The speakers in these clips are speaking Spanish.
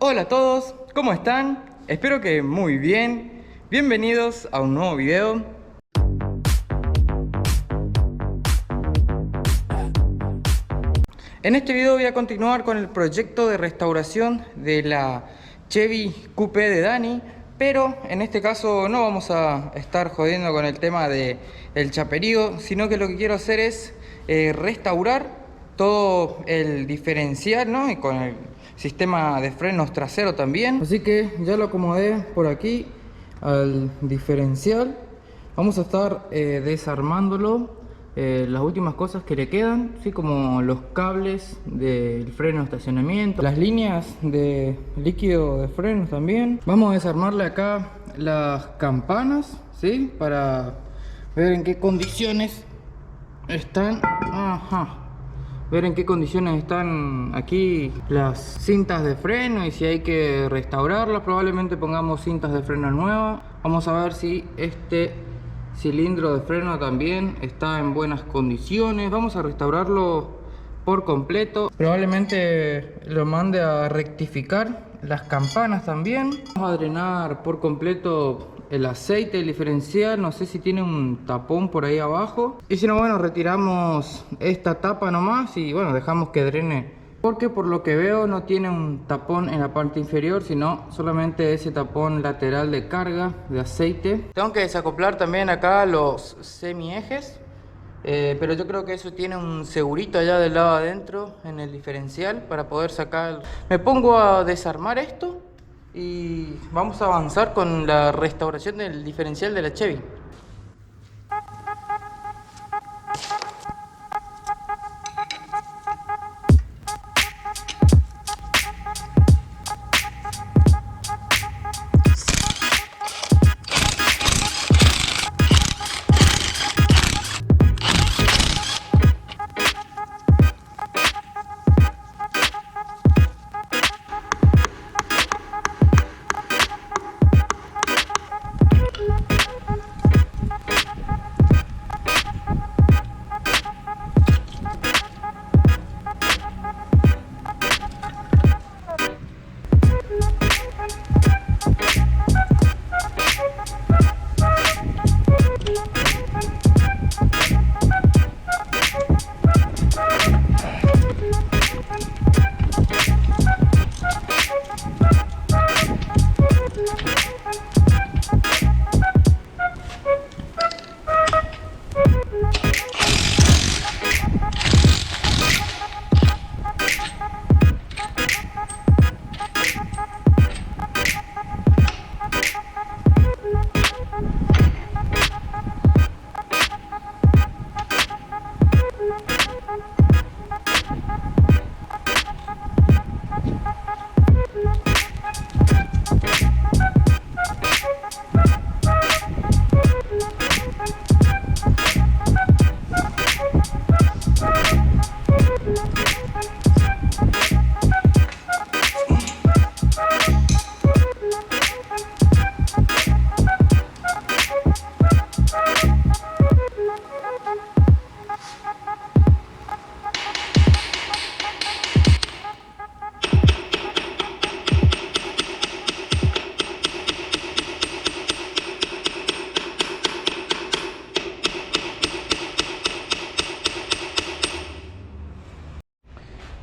Hola a todos, ¿cómo están? Espero que muy bien. Bienvenidos a un nuevo video. En este video voy a continuar con el proyecto de restauración de la Chevy Coupe de Dani, pero en este caso no vamos a estar jodiendo con el tema del chaperío, sino que lo que quiero hacer es restaurar todo el diferencial, ¿no? Y con el sistema de frenos trasero también. Así que ya lo acomodé por aquí al diferencial. Vamos a estar desarmándolo. Las últimas cosas que le quedan, así como los cables del freno de estacionamiento, las líneas de líquido de frenos también. Vamos a desarmarle acá las campanas, ¿sí? Para ver en qué condiciones están. Ver en qué condiciones están aquí las cintas de freno y si hay que restaurarlas. Probablemente pongamos cintas de freno nuevas. Vamos a ver si este cilindro de freno también está en buenas condiciones. Vamos a restaurarlo por completo. Probablemente lo mande a rectificar las campanas también. Vamos a drenar por completo el aceite del diferencial. No sé si tiene un tapón por ahí abajo, y si no, bueno, retiramos esta tapa nomás y bueno, dejamos que drene, porque por lo que veo no tiene un tapón en la parte inferior, sino solamente ese tapón lateral de carga de aceite. Tengo que desacoplar también acá los semiejes, pero yo creo que eso tiene un segurito allá del lado adentro en el diferencial para poder sacar. Me pongo a desarmar esto y vamos a avanzar con la restauración del diferencial de la Chevy.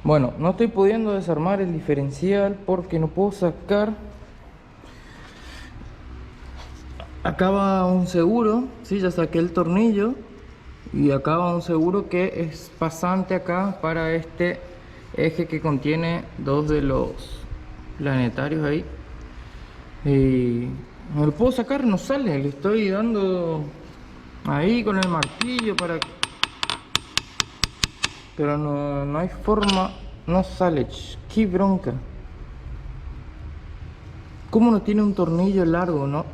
Bueno, no estoy pudiendo desarmar el diferencial porque no puedo sacar. Acá va un seguro, sí, ya saqué el tornillo. Y acá va un seguro que es pasante acá para este eje que contiene dos de los planetarios ahí. Y no lo puedo sacar, no sale. Le estoy dando ahí con el martillo para... pero no hay forma, no sale. Qué bronca. ¿Cómo no tiene un tornillo largo, no?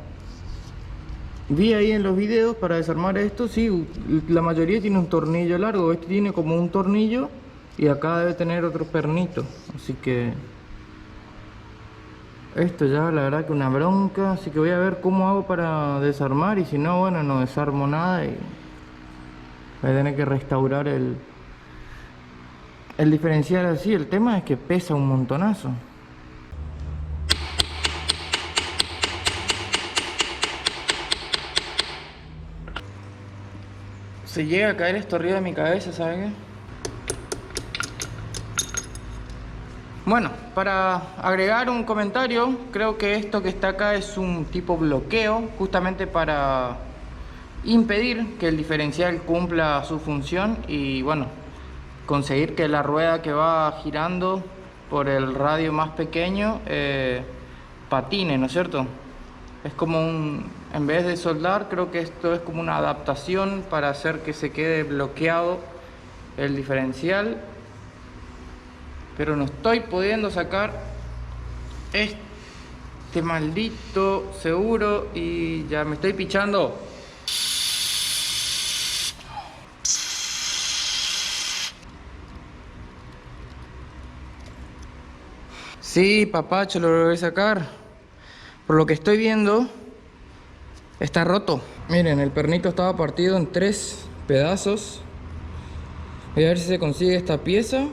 Vi ahí en los videos para desarmar esto, sí, la mayoría tiene un tornillo largo. Este tiene como un tornillo y acá debe tener otro pernito. Así que esto ya la verdad que una bronca. Así que voy a ver cómo hago para desarmar, y si no, bueno, no desarmo nada y voy a tener que restaurar el diferencial así. El tema es que pesa un montonazo. Se llega a caer esto arriba de mi cabeza, ¿sabes qué? Bueno, para agregar un comentario, creo que esto que está acá es un tipo bloqueo, justamente para impedir que el diferencial cumpla su función y bueno, conseguir que la rueda que va girando por el radio más pequeño patine, ¿no es cierto? Es como en vez de soldar, creo que esto es como una adaptación para hacer que se quede bloqueado el diferencial. Pero no estoy pudiendo sacar este maldito seguro y ya me estoy pichando. Sí, papacho, lo logré sacar. Por lo que estoy viendo, está roto. Miren, el pernito estaba partido en 3 pedazos. Voy a ver si se consigue esta pieza.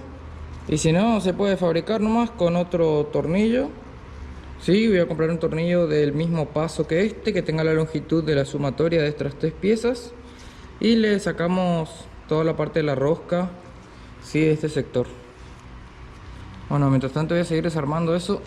Y si no, se puede fabricar nomás con otro tornillo. Sí, voy a comprar un tornillo del mismo paso que este, que tenga la longitud de la sumatoria de estas 3 piezas. Y le sacamos toda la parte de la rosca, sí, de este sector. Bueno, mientras tanto voy a seguir desarmando eso.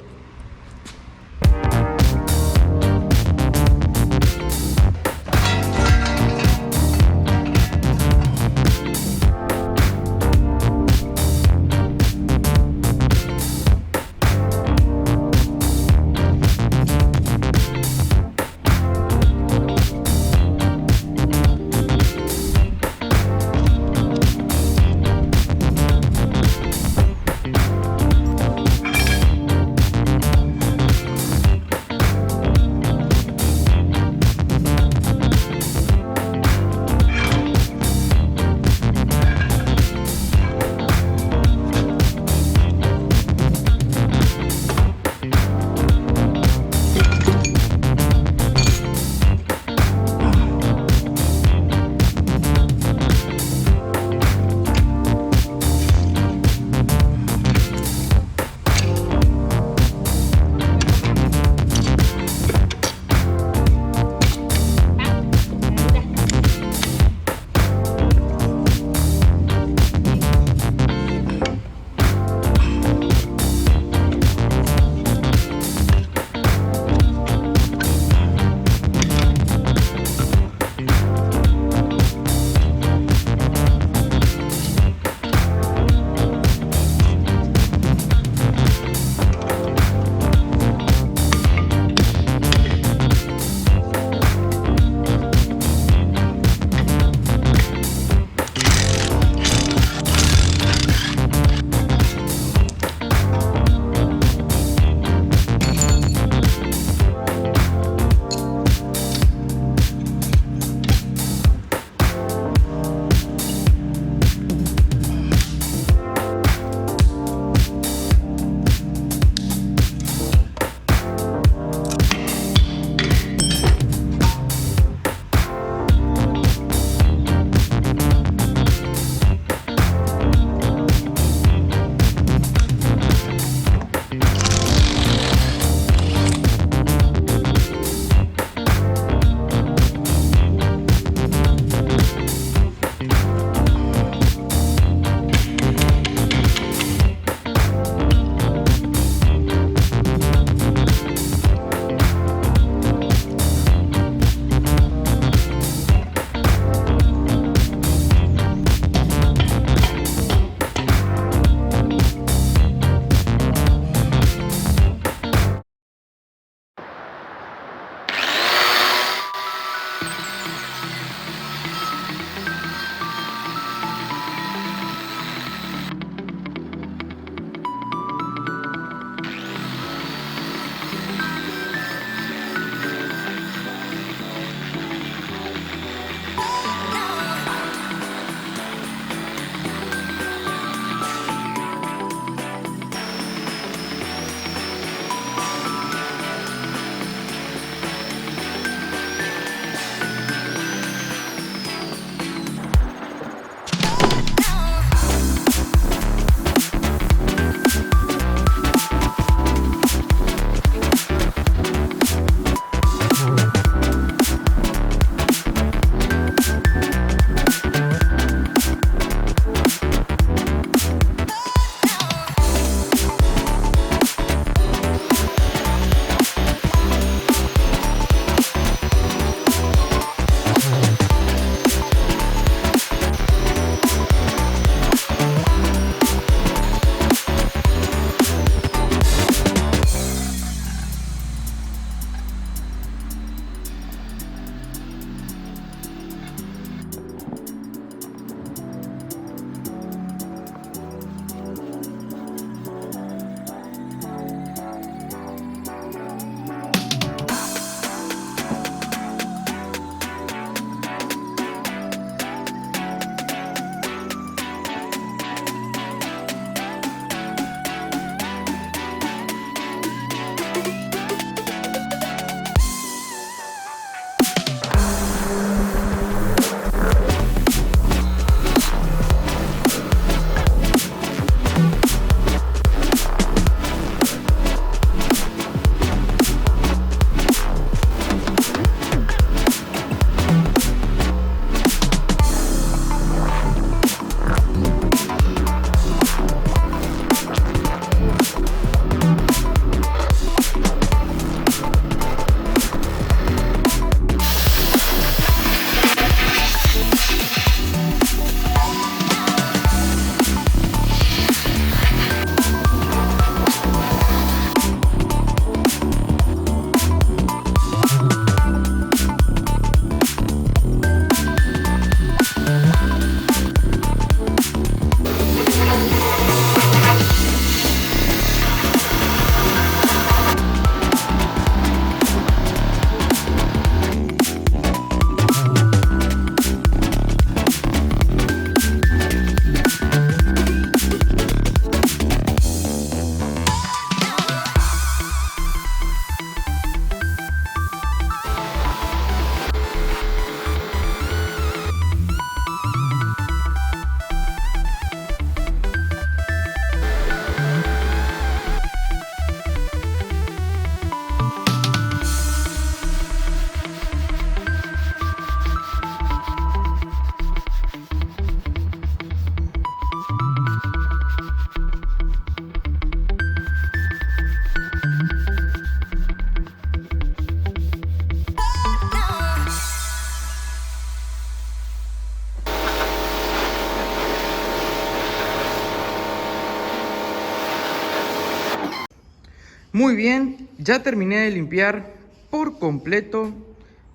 Muy bien, ya terminé de limpiar por completo,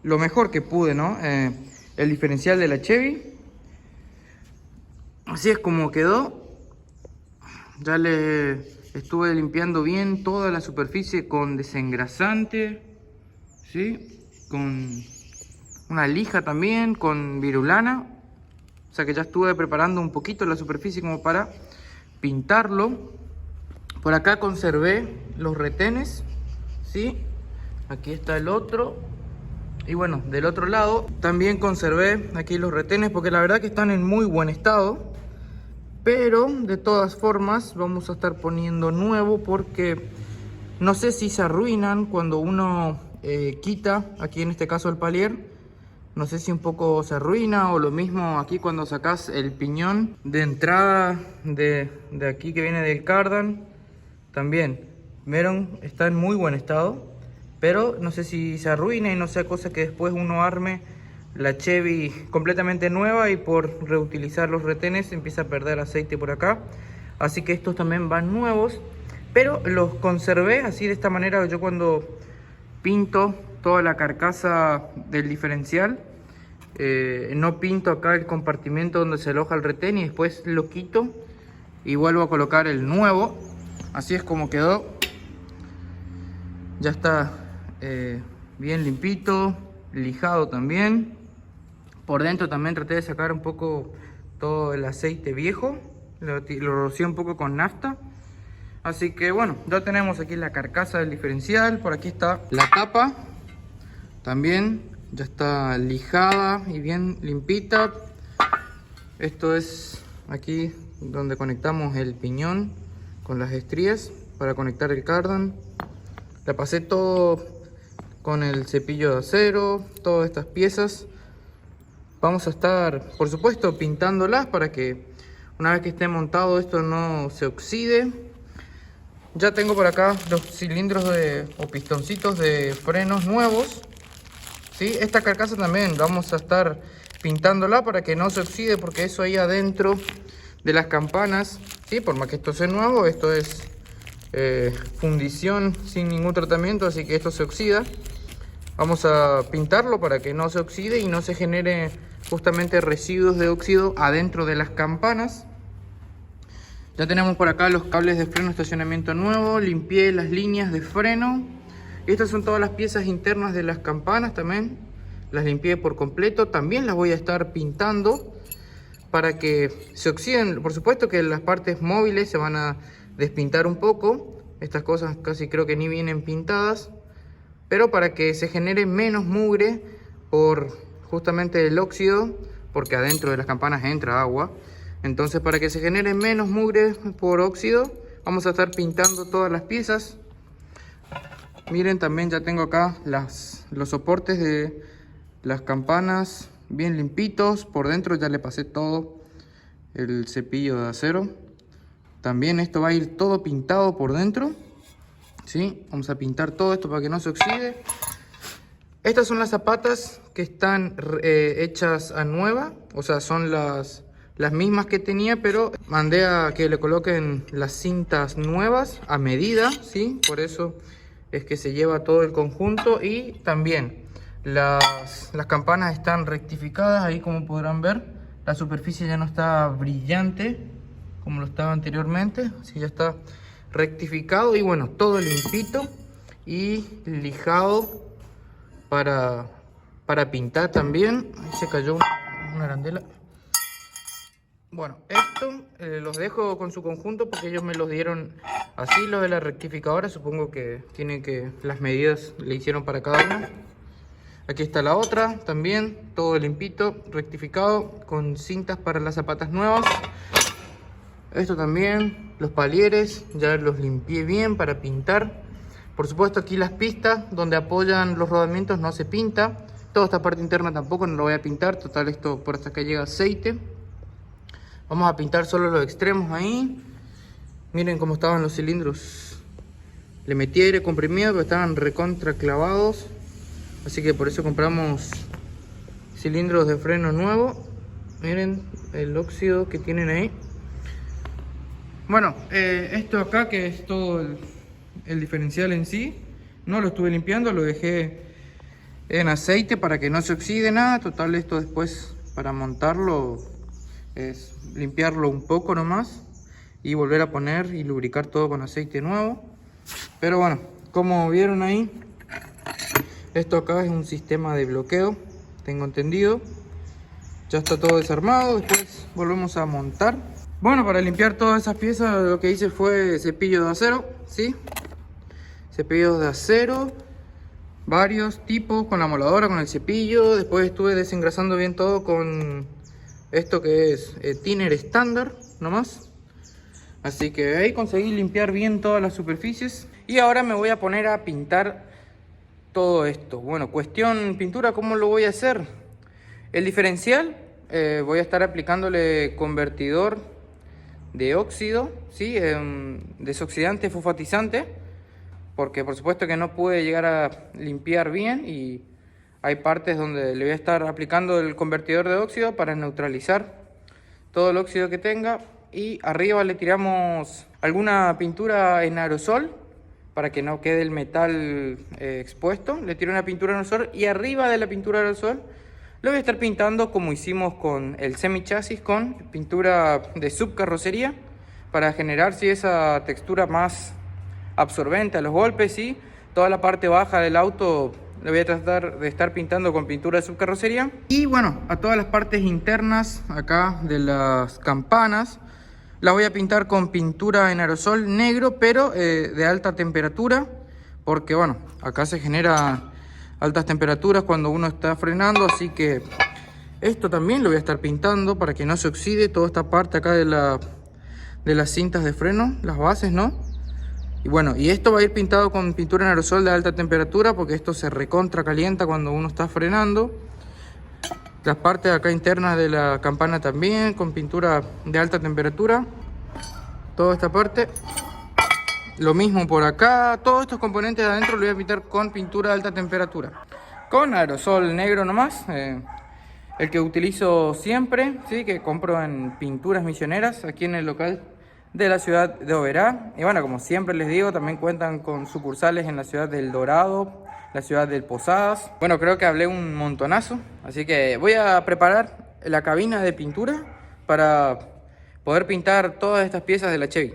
lo mejor que pude, ¿no? El diferencial de la Chevy. Así es como quedó. Ya le estuve limpiando bien toda la superficie con desengrasante, ¿sí? Con una lija también, con virulana. O sea que ya estuve preparando un poquito la superficie como para pintarlo. Por acá conservé los retenes, ¿sí? Aquí está el otro. Y bueno, del otro lado también conservé aquí los retenes porque la verdad que están en muy buen estado. Pero de todas formas vamos a estar poniendo nuevo porque no sé si se arruinan cuando uno quita, aquí en este caso el palier. No sé si un poco se arruina o lo mismo aquí cuando sacas el piñón de entrada de aquí que viene del cardan. También, vieron, está en muy buen estado. Pero no sé si se arruina y no sea cosa que después uno arme la Chevy completamente nueva y por reutilizar los retenes empieza a perder aceite por acá. Así que estos también van nuevos, pero los conservé así de esta manera. Yo cuando pinto toda la carcasa del diferencial, no pinto acá el compartimento donde se aloja el retén y después lo quito y vuelvo a colocar el nuevo. Así es como quedó. Ya está bien limpito, lijado también. Por dentro también traté de sacar un poco todo el aceite viejo. Lo rocié un poco con nafta. Así que bueno, ya tenemos aquí la carcasa del diferencial. Por aquí está la tapa. También ya está lijada y bien limpita. Esto es aquí donde conectamos el piñón con las estrías para conectar el cardan. La pasé todo con el cepillo de acero, todas estas piezas. Vamos a estar, por supuesto, pintándolas para que una vez que esté montado esto no se oxide. Ya tengo por acá los cilindros o pistoncitos de frenos nuevos, ¿sí? Esta carcasa también vamos a estar pintándola para que no se oxide, porque eso ahí adentro de las campanas, ¿sí? Por más que esto sea nuevo, esto es fundición sin ningún tratamiento, así que esto se oxida. Vamos a pintarlo para que no se oxide y no se genere justamente residuos de óxido adentro de las campanas. Ya tenemos por acá los cables de freno estacionamiento nuevo. Limpié las líneas de freno. Estas son todas las piezas internas de las campanas también. Las limpié por completo. También las voy a estar pintando para que se oxiden. Por supuesto que las partes móviles se van a despintar un poco. Estas cosas casi creo que ni vienen pintadas. Pero para que se genere menos mugre por justamente el óxido, porque adentro de las campanas entra agua. Entonces, para que se genere menos mugre por óxido, vamos a estar pintando todas las piezas. Miren, también ya tengo acá los soportes de las campanas bien limpitos. Por dentro ya le pasé todo el cepillo de acero. También esto va a ir todo pintado por dentro, ¿sí? Vamos a pintar todo esto para que no se oxide. Estas son las zapatas que están hechas a nueva, o sea, son las mismas que tenía, pero mandé a que le coloquen las cintas nuevas a medida, ¿sí? Por eso es que se lleva todo el conjunto. Y también las campanas están rectificadas, ahí como podrán ver. La superficie ya no está brillante como lo estaba anteriormente, así ya está rectificado. Y bueno, todo limpito y lijado para pintar también. Ahí se cayó una arandela. Bueno, esto los dejo con su conjunto porque ellos me los dieron así, los de la rectificadora. Supongo que tienen que las medidas le hicieron para cada uno. Aquí está la otra también, todo limpito, rectificado, con cintas para las zapatas nuevas. Esto también, los palieres, ya los limpié bien para pintar. Por supuesto, aquí las pistas donde apoyan los rodamientos no se pinta. Toda esta parte interna tampoco, no lo voy a pintar. Total, esto por hasta acá llega aceite. Vamos a pintar solo los extremos ahí. Miren cómo estaban los cilindros. Le metí aire comprimido, pero estaban recontra clavados. Así que por eso compramos cilindros de freno nuevo. Miren el óxido que tienen ahí. Bueno, esto acá que es todo el diferencial en sí. No lo estuve limpiando, lo dejé en aceite para que no se oxide nada. Total, esto después para montarlo es limpiarlo un poco nomás y volver a poner y lubricar todo con aceite nuevo. Pero bueno, como vieron ahí, esto acá es un sistema de bloqueo, tengo entendido. Ya está todo desarmado, después volvemos a montar. Bueno, para limpiar todas esas piezas lo que hice fue cepillo de acero, ¿sí? Cepillos de acero, varios tipos, con la moladora, con el cepillo. Después estuve desengrasando bien todo con esto que es thinner estándar nomás. Así que ahí conseguí limpiar bien todas las superficies. Y ahora me voy a poner a pintar todo esto. Bueno, cuestión pintura, ¿cómo lo voy a hacer? El diferencial, voy a estar aplicándole convertidor de óxido, ¿sí? Desoxidante fosfatizante, porque por supuesto que no pude llegar a limpiar bien y hay partes donde le voy a estar aplicando el convertidor de óxido para neutralizar todo el óxido que tenga. Y arriba le tiramos alguna pintura en aerosol para que no quede el metal expuesto. Le tiro una pintura en aerosol y arriba de la pintura aerosol lo voy a estar pintando como hicimos con el semi-chasis, con pintura de subcarrocería, para generar esa textura más absorbente a los golpes. Y toda la parte baja del auto le voy a tratar de estar pintando con pintura de subcarrocería. Y bueno, a todas las partes internas acá de las campanas las voy a pintar con pintura en aerosol negro, pero de alta temperatura, porque bueno, acá se genera altas temperaturas cuando uno está frenando, así que esto también lo voy a estar pintando para que no se oxide toda esta parte acá de las cintas de freno, las bases, ¿no? Y bueno, y esto va a ir pintado con pintura en aerosol de alta temperatura, porque esto se recontra calienta cuando uno está frenando. Las partes acá internas de la campana también con pintura de alta temperatura. Toda esta parte. Lo mismo por acá. Todos estos componentes de adentro los voy a pintar con pintura de alta temperatura. Con aerosol negro nomás. El que utilizo siempre, ¿sí? Que compro en Pinturas Misioneras, aquí en el local de la ciudad de Oberá. Y bueno, como siempre les digo, también cuentan con sucursales en la ciudad del Dorado, la ciudad del Posadas. Bueno, creo que hablé un montonazo, así que voy a preparar la cabina de pintura para poder pintar todas estas piezas de la Chevy.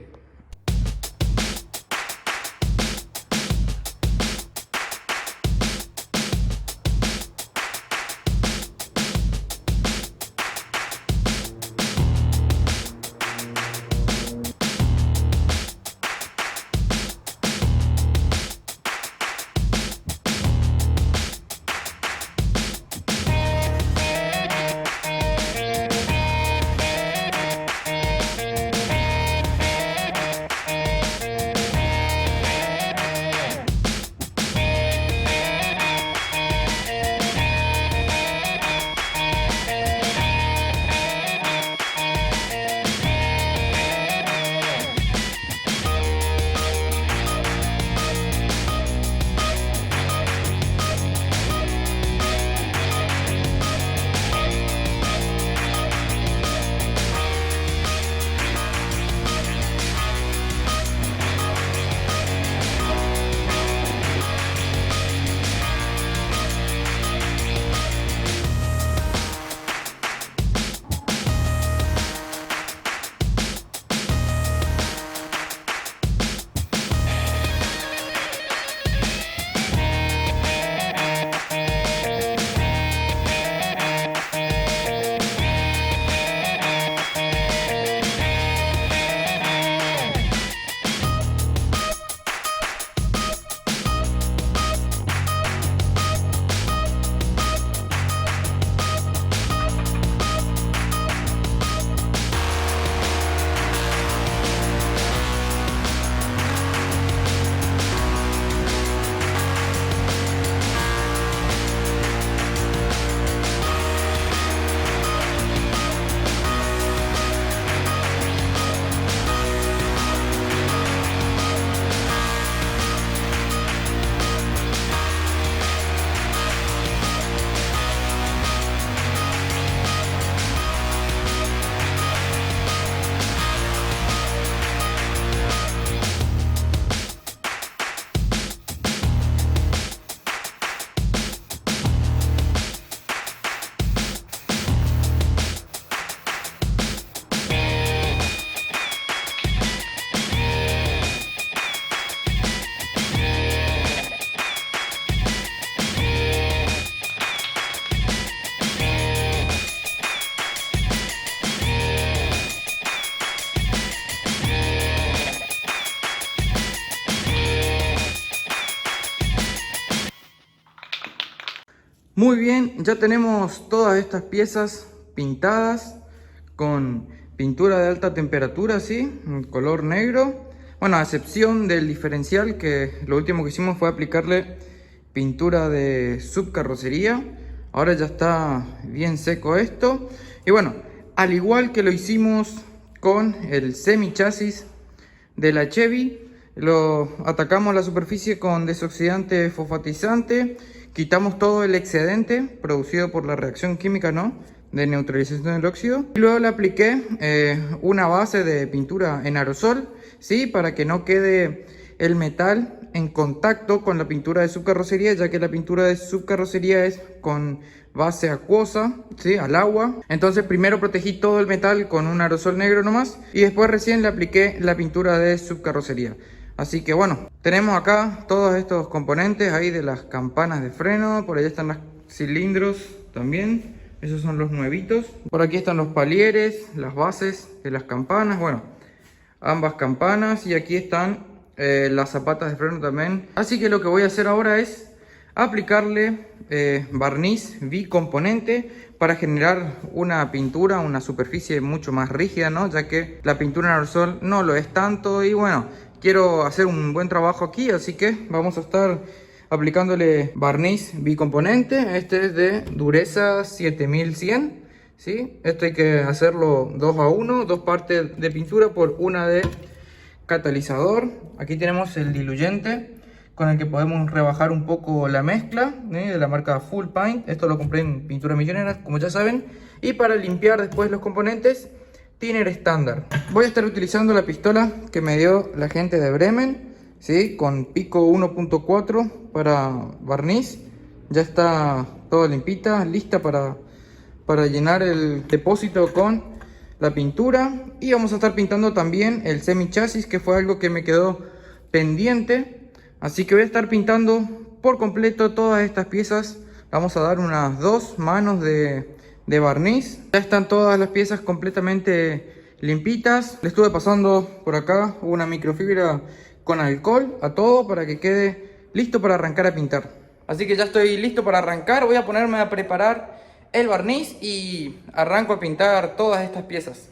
Muy bien, ya tenemos todas estas piezas pintadas con pintura de alta temperatura, ¿sí? En color negro. Bueno, a excepción del diferencial, que lo último que hicimos fue aplicarle pintura de subcarrocería. Ahora ya está bien seco esto. Y bueno, al igual que lo hicimos con el semi chasis de la Chevy, lo atacamos la superficie con desoxidante fosfatizante, quitamos todo el excedente producido por la reacción química, ¿no?, de neutralización del óxido, y luego le apliqué una base de pintura en aerosol, ¿sí?, para que no quede el metal en contacto con la pintura de subcarrocería, ya que la pintura de subcarrocería es con base acuosa, ¿sí?, al agua. Entonces primero protegí todo el metal con un aerosol negro nomás y después recién le apliqué la pintura de subcarrocería. Así que bueno, tenemos acá todos estos componentes ahí de las campanas de freno. Por ahí están los cilindros también, esos son los nuevitos. Por aquí están los palieres, las bases de las campanas, bueno, ambas campanas. Y aquí están las zapatas de freno también. Así que lo que voy a hacer ahora es aplicarle barniz bicomponente para generar una pintura, una superficie mucho más rígida, ¿no?, ya que la pintura en aerosol no lo es tanto. Y bueno, quiero hacer un buen trabajo aquí, así que vamos a estar aplicándole barniz bicomponente. Este es de dureza 7100, ¿sí? Esto hay que hacerlo 2 a 1, 2 partes de pintura por una de catalizador. Aquí tenemos el diluyente con el que podemos rebajar un poco la mezcla, de la marca Full Paint. Esto lo compré en Pintura Millonera, como ya saben. Y para limpiar después los componentes, thinner estándar. Voy a estar utilizando la pistola que me dio la gente de Bremen, ¿sí?, con pico 1.4 para barniz. Ya está toda limpita, lista para llenar el depósito con la pintura. Y vamos a estar pintando también el semi chasis, que fue algo que me quedó pendiente. Así que voy a estar pintando por completo todas estas piezas. Vamos a dar unas 2 manos de barniz. Ya están todas las piezas completamente limpitas. Le estuve pasando por acá una microfibra con alcohol a todo para que quede listo para arrancar a pintar. Así que ya estoy listo para arrancar. Voy a ponerme a preparar el barniz y arranco a pintar todas estas piezas.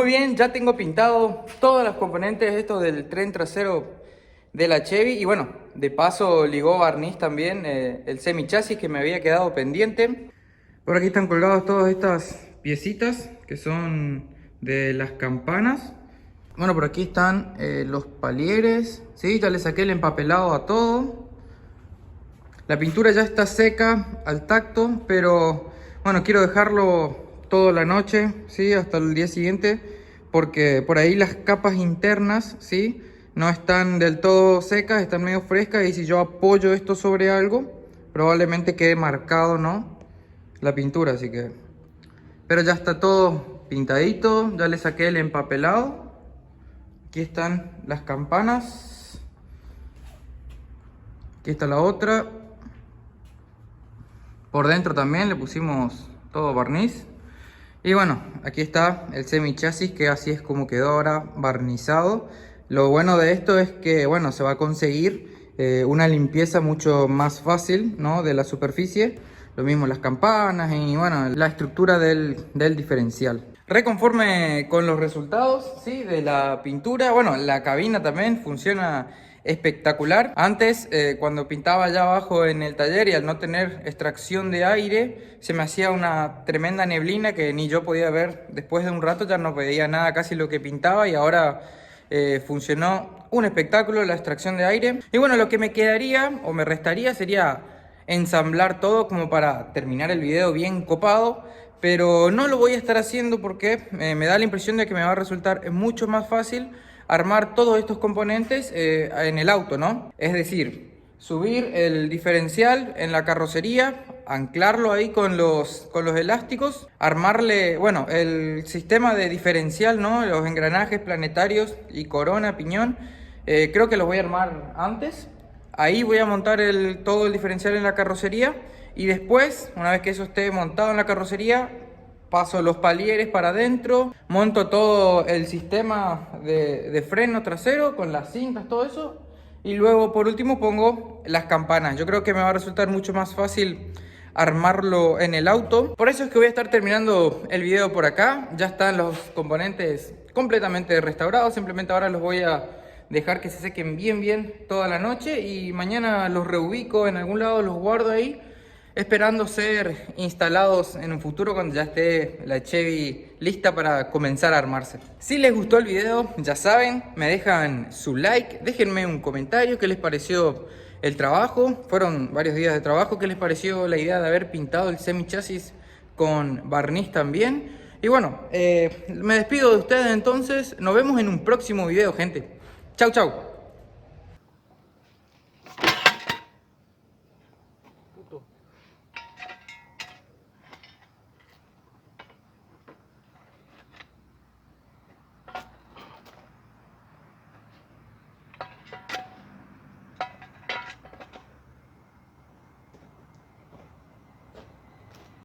Muy bien, ya tengo pintado todas las componentes estos del tren trasero de la Chevy. Y bueno, de paso ligó barniz también el semichasis que me había quedado pendiente. Por aquí están colgadas todas estas piecitas que son de las campanas. Bueno, por aquí están los palieres. Sí, ya le saqué el empapelado a todo. La pintura ya está seca al tacto, pero bueno, quiero dejarlo toda la noche, ¿sí? Hasta el día siguiente, porque por ahí las capas internas, ¿sí? No están del todo secas, están medio frescas, y si yo apoyo esto sobre algo, probablemente quede marcado, ¿no? La pintura, así que... Pero ya está todo pintadito, ya le saqué el empapelado. Aquí están las campanas. Aquí está la otra. Por dentro también le pusimos todo barniz. Y bueno, aquí está el semichasis, que así es como quedó ahora barnizado. Lo bueno de esto es que, bueno, se va a conseguir una limpieza mucho más fácil, ¿no? De la superficie. Lo mismo las campanas y, bueno, la estructura del diferencial. Reconforme con los resultados, ¿sí? De la pintura. Bueno, la cabina también funciona espectacular. Antes, cuando pintaba allá abajo en el taller y al no tener extracción de aire, se me hacía una tremenda neblina que ni yo podía ver. Después de un rato ya no veía nada, casi lo que pintaba, y ahora funcionó un espectáculo la extracción de aire. Y bueno, lo que me quedaría o me restaría sería ensamblar todo como para terminar el video bien copado. Pero no lo voy a estar haciendo porque me da la impresión de que me va a resultar mucho más fácil armar todos estos componentes en el auto, ¿no? Es decir, subir el diferencial en la carrocería, anclarlo ahí con los elásticos, armarle, bueno, el sistema de diferencial, ¿no? Los engranajes planetarios y corona, piñón, creo que los voy a armar antes. Ahí voy a montar todo el diferencial en la carrocería, y después, una vez que eso esté montado en la carrocería, paso los palieres para adentro, monto todo el sistema de freno trasero con las cintas, todo eso, y luego por último pongo las campanas. Yo creo que me va a resultar mucho más fácil armarlo en el auto. Por eso es que voy a estar terminando el video por acá. Ya están los componentes completamente restaurados, simplemente ahora los voy a dejar que se sequen bien toda la noche, y mañana los reubico en algún lado, los guardo ahí, esperando ser instalados en un futuro cuando ya esté la Chevy lista para comenzar a armarse. Si les gustó el video, ya saben, me dejan su like, déjenme un comentario qué les pareció el trabajo. Fueron varios días de trabajo. ¿Qué les pareció la idea de haber pintado el semichasis con barniz también? Y bueno, me despido de ustedes entonces. Nos vemos en un próximo video, gente. Chau.